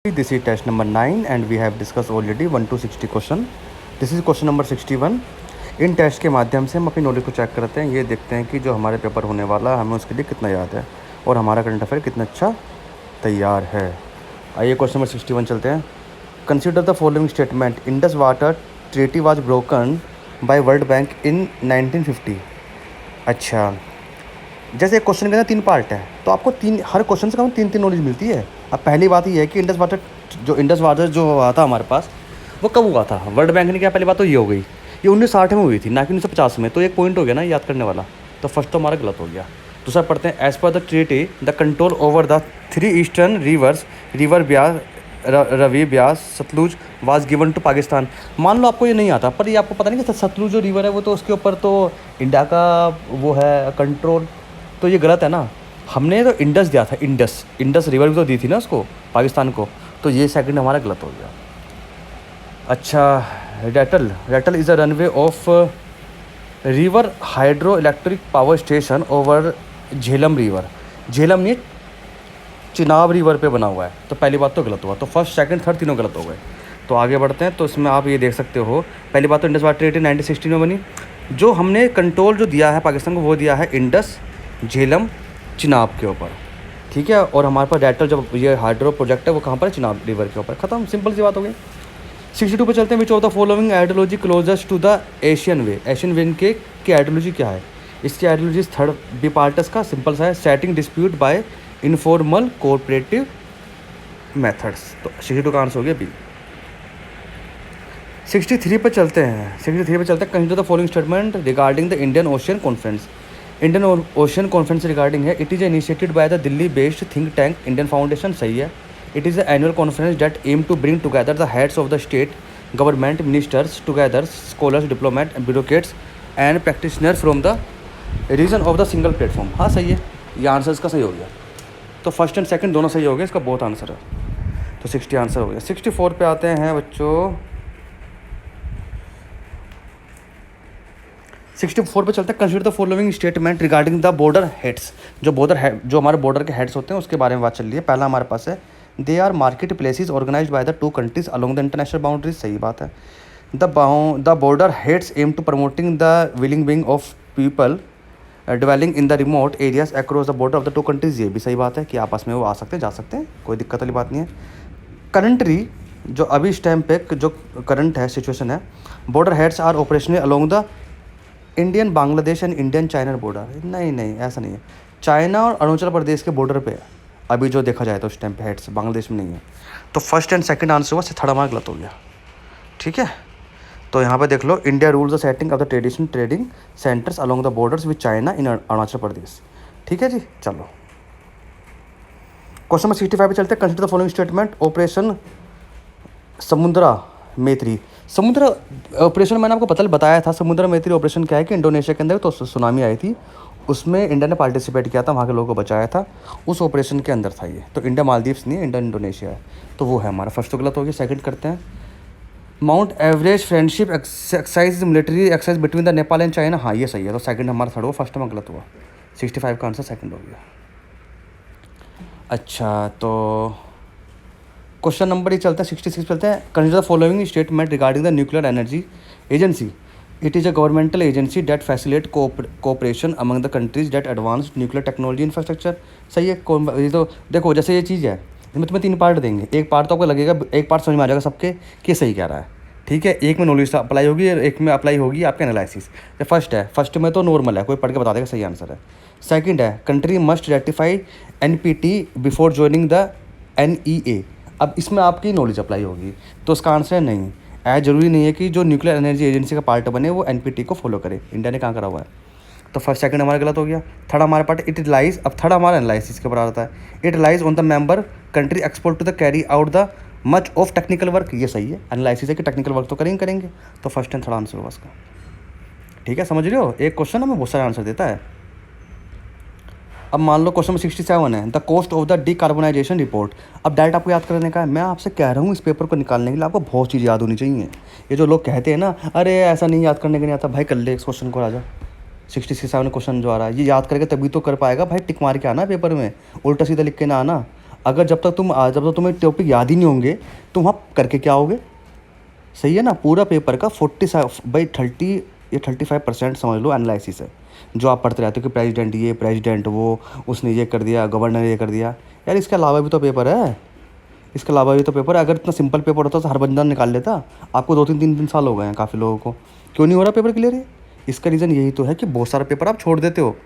This is test number 9 and we have discussed already 1 to 60 question. This is question number 61. इन test के माध्यम से हम अपनी नॉलेज को चेक करते हैं, ये देखते हैं कि जो हमारे पेपर होने वाला है हमें उसके लिए कितना याद है और हमारा करंट अफेयर कितना अच्छा तैयार है। आइए क्वेश्चन नंबर 61 चलते हैं। Consider the following statement, Indus water treaty was broken by World Bank in 1950। अच्छा, जैसे एक क्वेश्चन के अंदर 3 पार्ट है तो आपको हर क्वेश्चन से कम 3 नॉलेज मिलती है। अब पहली बात ये है कि इंडस वाटर जो हुआ था हमारे पास वो कब हुआ था, वर्ल्ड बैंक ने किया। पहली बात तो ये हो गई, ये 1960 में हुई थी ना कि 1950 में, तो एक पॉइंट हो गया ना याद करने वाला। तो फर्स्ट तो हमारा गलत हो गया। दूसरा पढ़ते हैं, as per the treaty the control over the 3 eastern rivers river Beas Ravi Beas Sutlej was given to Pakistan. मान लो आपको ये नहीं आता, पर ये आपको पता नहीं कि सतलुज जो रिवर है वो तो उसके ऊपर तो इंडिया का वो है कंट्रोल, तो ये गलत है ना। हमने तो इंडस दिया था, इंडस रिवर भी तो दी थी ना उसको पाकिस्तान को, तो ये सेकंड हमारा गलत हो गया। अच्छा, Ratle is a runway of river hydro electric power station over Jhelum river. Jhelum नहीं, चिनाब रिवर पे बना हुआ है, तो पहली बात तो गलत हुआ। तो फर्स्ट सेकंड थर्ड तीनों गलत हो गए। तो आगे बढ़ते हैं। तो इसमें आप ये देख सकते हो, पहली बात तो इंडस वाटर ट्रीटी 1916 में बनी। जो हमने कंट्रोल जो दिया है पाकिस्तान को वो दिया है इंडस झेलम चिनाब के ऊपर, ठीक है। और हमारे पास रेटल जब ये हाइड्रो प्रोजेक्ट है वो कहाँ पर है, चिनाब रिवर के ऊपर। खत्म, सिंपल सी बात हो गई। 62 पे चलते हैं। Which of the following ideology closest to the Asian way. Asian way की आइडियोलॉजी क्या है? इसकी आइडियोलॉजी थर्ड बिपार्टस का सिंपल सा है, setting dispute by informal cooperative methods. तो 62 का आंसर हो गया बी। 63 पे चलते हैं। Consider the following statement regarding the Indian Ocean conference. Indian Ocean conference regarding है, it is initiated by the Delhi based think tank Indian foundation. सही है। It is the annual conference that aim to bring together the heads of the state government ministers together scholars diplomat bureaucrats and practitioner from the region of the single platform. हाँ सही है, ये answer इसका सही हो गया। तो first and second दोनों सही हो गए, इसका बहुत आंसर है। तो 60 आंसर हो गया। 64 पे आते हैं बच्चों। 64 पे चलते हैं। Consider the following statement regarding the border heads. जो हमारे बॉर्डर के हेड्स होते हैं उसके बारे में बात चल रही है। पहला हमारे पास है, they are market places organised by the 2 countries along the international boundaries. सही बात है। The border haats aim to promoting the विलिंग being of people dwelling in the remote areas across the border of the 2 countries. ये भी सही बात है कि आपस में वो आ सकते हैं जा सकते हैं, कोई दिक्कत वाली बात नहीं है। करंटली जो अभी इस टाइम पे जो करंट है सिचुएशन है, border haats are operational along the Indian Bangladesh and Indian China border. नहीं ऐसा नहीं है, चाइना और अरुणाचल प्रदेश के बॉर्डर पे अभी जो देखा जाए तो उस टाइम पे हेड्स बांग्लादेश में नहीं है। तो फर्स्ट एंड सेकंड आंसर हुआ, थर्ड हमारा गलत हो गया, ठीक है। तो यहाँ पे देख लो, India rules the setting of the traditional trading centres along the borders with China in Arunachal Pradesh, ठीक है जी। चलो क्वेश्चन नंबर 65 पे चलते हैं। Consider the following statement operation समुद्रा मैत्री। समुद्र ऑपरेशन मैंने आपको बताया था। समुद्र मैत्री ऑपरेशन क्या है कि इंडोनेशिया के अंदर तो सुनामी आई थी, उसमें इंडिया ने पार्टिसिपेट किया था, वहाँ के लोगों को बचाया था, उस ऑपरेशन के अंदर था ये। तो इंडिया मालदीव्स नहीं है, इंडिया इंडोनेशिया है, तो वो है हमारा। फर्स्ट तो गलत हो गया। सेकंड करते हैं, mount Everest friendship exercise military exercise between the Nepal and China. हाँ ये सही है। तो सेकंड हमारा थर्ड हुआ, फर्स्ट में गलत हुआ। 65 का आंसर सेकंड हो गया। अच्छा, तो क्वेश्चन नंबर ये चलता है 66 चलते हैं। Consider the following statement regarding the nuclear energy agency. It is a governmental agency that facilitate cooperation among the countries that advanced nuclear technology infrastructure. सही है। ये तो देखो, जैसे ये चीज़ है, इसमें तुम्हें 3 पार्ट देंगे। एक पार्ट तो आपको लगेगा, एक पार्ट समझ में आ जाएगा सबके कि सही कह रहा है, ठीक है। एक में नॉलेज अप्लाई होगी और एक में अप्लाई होगी आपके एनालिसिस। जो फर्स्ट है, फर्स्ट में तो नॉर्मल है, कोई पढ़ के बता देगा सही आंसर है। सेकंड है, country must ratify NPT before joining the NEA। अब इसमें आपकी नॉलेज अप्लाई होगी, तो उसका आंसर है नहीं। ऐसा जरूरी नहीं है कि जो न्यूक्लियर एनर्जी एजेंसी का पार्ट बने वो NPT को फॉलो करे। इंडिया ने कहाँ करा हुआ है। तो फर्स्ट सेकंड हमारा गलत हो गया। थर्ड हमारे पार्ट इट लाइज, अब थर्ड हमारा एनालिसिस के ऊपर आता है। It lies on the member country export to the carry out the much of technical work. ये सही है, एनालिसिस है कि टेक्निकल वर्क तो करेंगे। तो फर्स्ट एंड थर्ड आंसर होगा इसका, ठीक है। समझ रहे हो, एक क्वेश्चन हमें बहुत सारे आंसर देता है। अब मान लो क्वेश्चन 67 है, the cost of the decarbonisation report. अब डायरेक्ट आपको याद करने का है। मैं आपसे कह रहा हूँ इस पेपर को निकालने के लिए आपको बहुत चीज़ याद होनी चाहिए। ये जो लोग कहते हैं ना, अरे ऐसा नहीं याद करने के नहीं आता, भाई कर ले इस क्वेश्चन को। राजा 67 क्वेश्चन जो आ रहा है ये याद करके तभी तो कर पाएगा भाई। टिक मार के आना पेपर में, उल्टा सीधा लिख के ना आना। अगर जब तक तुम्हें टॉपिक याद ही नहीं होंगे तुम वहाँ करके क्या आओगे? सही है ना। पूरा पेपर का 30 या 35% समझ लो एनालिसिस है, जो आप पढ़ते रहते हो कि प्रेसिडेंट ये, प्रेसिडेंट वो, उसने ये कर दिया, गवर्नर ये कर दिया। यार इसके अलावा भी तो पेपर है, इसके अलावा भी तो पेपर है। अगर इतना सिंपल पेपर होता तो हर बंदा निकाल लेता। आपको 2-3 साल हो गए हैं काफ़ी लोगों को, क्यों नहीं हो रहा पेपर क्लियर है? इसका रीज़न यही तो है कि बहुत सारा पेपर आप छोड़ देते हो।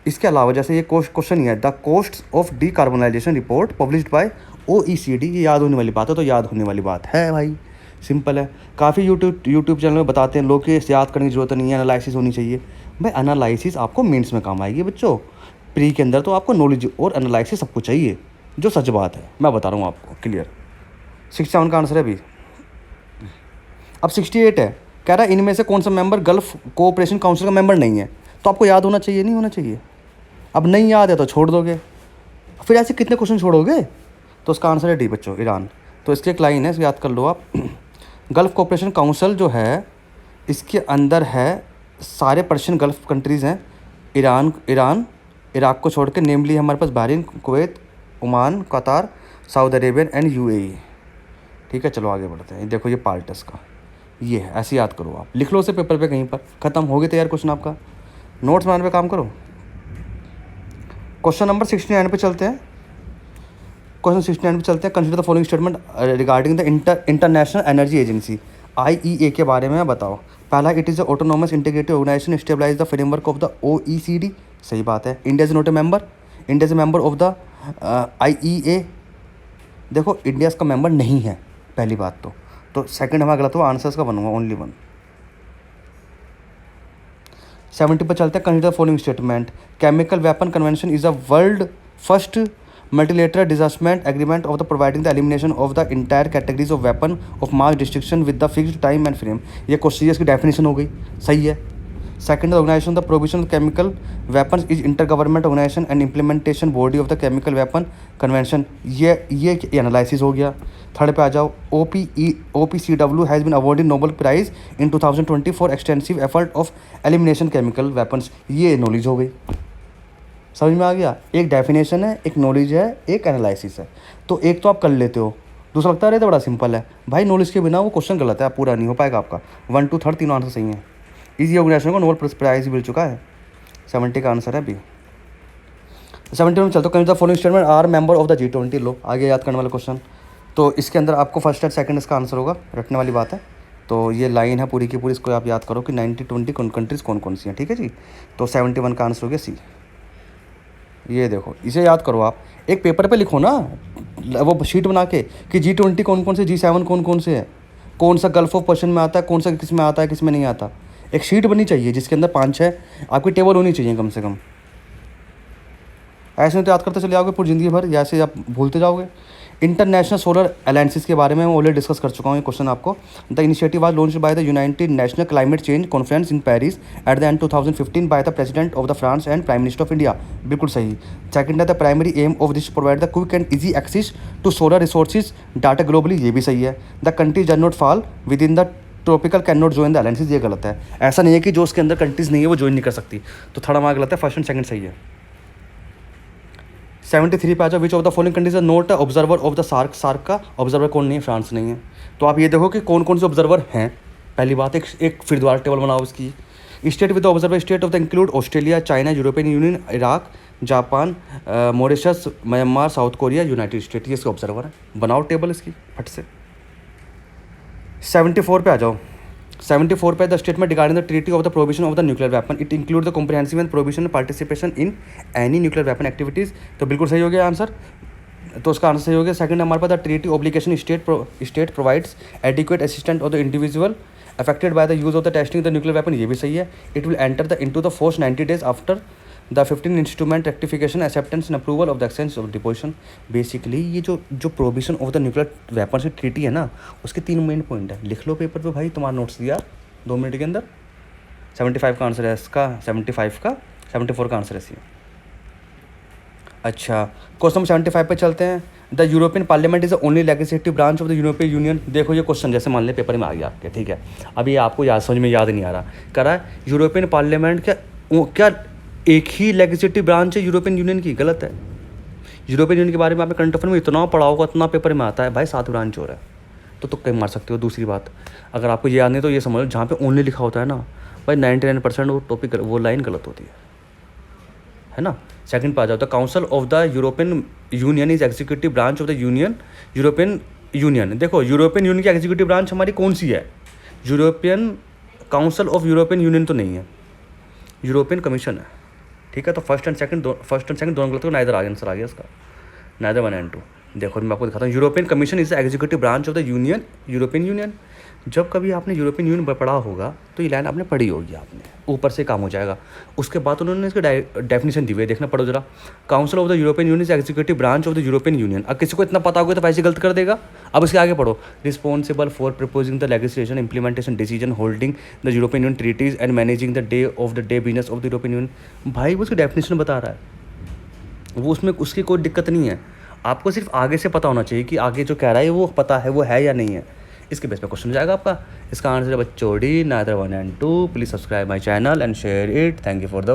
इसके अलावा जैसे ये क्वेश्चन ही है, the cost of decarbonisation report published by OECD, ये याद होने वाली बात है, तो याद होने वाली बात है भाई, सिंपल है। काफ़ी यूट्यूब चैनल में बताते हैं लोग कि याद करने की जरूरत नहीं है, एनालिसिस होनी चाहिए। भाई एनालिसिस आपको मेंस में काम आएगी बच्चों, प्री के अंदर तो आपको नॉलेज और एनालिसिस सबको चाहिए, जो सच बात है, मैं बता रहा हूँ आपको क्लियर। 67 का आंसर है अभी। अब 68 है, कह रहा है इनमें से कौन सा मेंबर गल्फ कोऑपरेशन काउंसिल का मेंबर नहीं है? तो आपको याद होना चाहिए, नहीं होना चाहिए? अब नहीं याद है तो छोड़ दोगे, फिर ऐसे कितने क्वेश्चन छोड़ोगे? तो उसका आंसर है डी बच्चों, ईरान। तो इसकी एक लाइन है, इसको याद कर लो आप। गल्फ़ कोऑपरेशन काउंसिल जो है इसके अंदर है सारे पर्शियन गल्फ़ कंट्रीज़ हैं, ईरान इराक को छोड़ के, नेमली हमारे पास बहरीन, कुवैत, ओमान, कतार, सऊदी अरेबियन एंड UAE। ठीक है, चलो आगे बढ़ते हैं। देखो ये पार्ट है इसका, ये है, ऐसे याद करो आप, लिख लो उसे पेपर पे कहीं पर, ख़त्म हो गए तैयार क्वेश्चन आपका। नोट्स बनाने पे काम करो। क्वेश्चन नंबर 69 पे चलते हैं। Consider the following statement regarding the international energy agency, IEA के बारे में बताओ। पहला, it is the autonomous integrated organisation stabilise the framework of the OECD, सही बात है। India is not a member, India is a member of the IEA। देखो India इसका मेंबर नहीं है, पहली बात तो सेकंड हमारा गलत हुआ, आंसर्स का बनूंगा ओनली 1। 70 पर चलते हैं। Consider following statement, chemical weapon convention is the world first multilateral disarmament agreement of the providing the elimination of the entire categories of weapon of mass destruction with the fixed time and frame। ये question इसकी definition हो गई, सही है। Second, organisation the provision of chemical weapons is inter government organisation and implementation body of the chemical weapon convention, ये analysis हो गया। Third पे आ जाओ, OPCW has been awarded Nobel prize in 2020 for extensive effort of elimination chemical weapons, ये knowledge हो गई, समझ में आ गया। एक डेफिनेशन है, एक नॉलेज है, एक एनालिसिस है, तो एक तो आप कर लेते हो, दूसरा लगता है तो बड़ा सिंपल है भाई। नॉलेज के बिना वो क्वेश्चन गलत है, पूरा नहीं हो पाएगा आपका। 1 2 3 तीनों आंसर सही हैं। इसी ऑर्गेनाइजेशन को नोबेल प्राइज मिल चुका है। 70 का आंसर है अभी। 70 में चलते हो, following statement are member of the G20। लो आगे याद करने वाला क्वेश्चन, तो इसके अंदर आपको फर्स्ट एंड सेकंड इसका आंसर होगा, रटने वाली बात है। तो ये लाइन है पूरी की पूरी, इसको आप याद करो कि 90-20 कंट्रीज़ कौन कौन सी हैं, ठीक है जी। तो 71 का आंसर हो गया सी। ये देखो, इसे याद करो आप, एक पेपर पे लिखो ना वो शीट बना के कि G20 कौन कौन से, G7 कौन कौन से है, कौन सा गल्फ ऑफ पर्शियन में आता है, कौन सा किस में आता है, किस में नहीं आता। एक शीट बननी चाहिए जिसके अंदर 5-6 आपकी टेबल होनी चाहिए कम से कम। ऐसे में तो याद करते चले जाओगे पूरी ज़िंदगी भर, जैसे आप भूलते जाओगे। इंटरनेशनल सोलर अलायंसेस के बारे में मैं ऑलरेडी डिस्कस कर चुका हूँ ये क्वेश्चन आपको। The initiative was launched by the united national climate change conference in Paris at the end 2015 by the president of the France and prime minister of India, बिल्कुल सही। सेकंड है, the primary aim of this provide the quick and easy access to solar resources data globally, ये भी सही है। The countries does not fall within the tropical can not join the alliances, ये गलत है। ऐसा नहीं है कि जो उसके अंदर कंट्रीज़ नहीं है वो ज्वाइन नहीं कर सकती, तो थोड़ा हमारा गलत है, फर्स्ट एंड सेकंड सही है। 73 पे आ जाओ, which of the following countries are not observer of the SAARC, SAARC का ऑब्जर्वर कौन नहीं है, फ्रांस नहीं है। तो आप ये देखो कि कौन कौन से ऑब्जर्वर हैं, पहली बात। एक फिर दोबारा टेबल बनाओ इसकी। State with the observer state of the include Australia, China, European union, Iraq, Japan, Mauritius, Myanmar, south Korea, United state, ये इसके ऑब्जर्वर है। बनाओ टेबल इसकी फट से। 74 पे आ जाओ। 74 पे the statement regarding the treaty of the provision of the nuclear weapon, it include the comprehensive and provision participation in any nuclear weapon activities, तो बिल्कुल सही हो गया आंसर, तो उसका आंसर सही हो गया। सेकंड हमारे पास the treaty obligation state provides adequate assistant of the individual affected by the use of the testing the nuclear weapon, ये भी सही है। It will enter the into the force 90 days after the 15 instrument rectification acceptance and approval of the exchange of deposition. Basically ये जो provision of the nuclear weapon से treaty है ना, उसके 3 मेन पॉइंट है, लिख लो पेपर पे भाई, तुम्हारा नोट्स दिया 2 मिनट के अंदर। 75 का आंसर है इसका, 75 का, 74 का आंसर है सी। अच्छा, क्वेश्चन नंबर 75 पे चलते हैं। The European parliament is the only legislative branch of the European union. देखो ये क्वेश्चन जैसे मान ले पेपर में आ गया आपके, ठीक है, अभी आपको याद समझ में याद नहीं आ रहा, कह रहा है यूरोपियन पार्लियामेंट क्या एक ही लेजिस्लेटिव ब्रांच है यूरोपियन यूनियन की, गलत है। यूरोपियन यूनियन के बारे में आपने करंट अफेयर में इतना पढ़ा होगा, इतना पेपर में आता है भाई, 7 ब्रांच हो रहा है, तो तुक्के मार सकते हो। दूसरी बात, अगर आपको ये याद नहीं तो ये समझ लो, जहाँ पे ओनली लिखा होता है ना भाई 99% वो टॉपिक, वो लाइन गलत होती है ना। सेकंड पे आ जाओ, the council of the European union is executive branch of the union, European union. देखो यूरोपियन यूनियन की एग्जीक्यूटिव ब्रांच हमारी कौन सी है? European council of European union तो नहीं है, यूरोपियन कमीशन है, ठीक है। तो फर्स्ट एंड सेकंड दोनों गलत हो, नाइदर आंसर आ गया इसका, नाइदर 1 and 2। देखो मैं आपको दिखाता हूँ, European commission is executive branch of the union, European union. जब कभी आपने यूरोपियन यूनियन पढ़ा होगा तो ये लाइन आपने पढ़ी होगी, आपने ऊपर से काम हो जाएगा। उसके बाद उन्होंने इसकी डेफिनेशन दी हुई है, देखना पड़ो जरा। Council of the European union is executive branch of the European union. अब किसी को इतना पता होगा तो वैसे गलत कर देगा। अब इसके आगे पढ़ो, responsible for proposing the legislation, implementation decision, holding the European Union treaties and managing the day of the day business of the European Union. भाई वो उसकी डेफिनेशन बता रहा है, वो उसमें उसकी कोई दिक्कत नहीं है। आपको सिर्फ आगे से पता होना चाहिए कि आगे जो कह रहा है वो पता है, वो है या नहीं है। इसके बेस पे क्वेश्चन हो जाएगा आपका। इसका आंसर है बच्चों D, neither 1 and 2। Please subscribe my channel and share it. Thank you for the